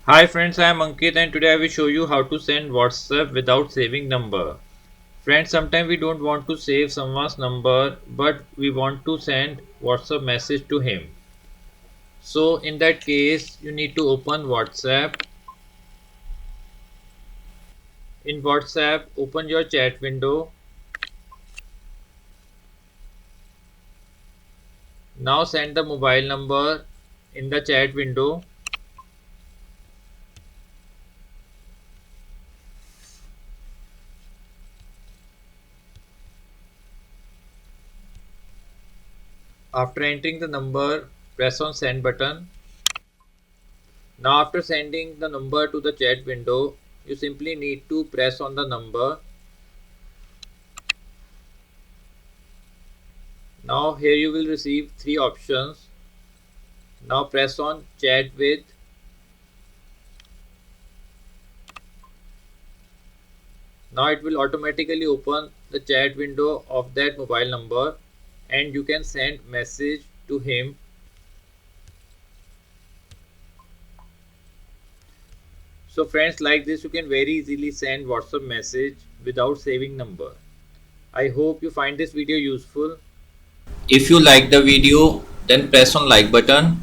Hi friends, I am Ankit and today I will show you how to send WhatsApp without saving number. Friends, sometimes we don't want to save someone's number but we want to send WhatsApp message to him. So in that case, you need to open WhatsApp. In WhatsApp, open your chat window. Now send the mobile number in the chat window. After entering the number, press on send button. Now after sending the number to the chat window, you simply need to press on the number. Now here you will receive three options. Now press on chat with. Now it will automatically open the chat window of that mobile number and you can send message to him. So friends, like this you can very easily send WhatsApp message without saving number. I hope you find this video useful. If you like the video, then press on like button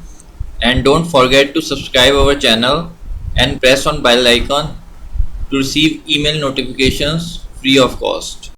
and don't forget to subscribe our channel and press on bell icon to receive email notifications free of cost.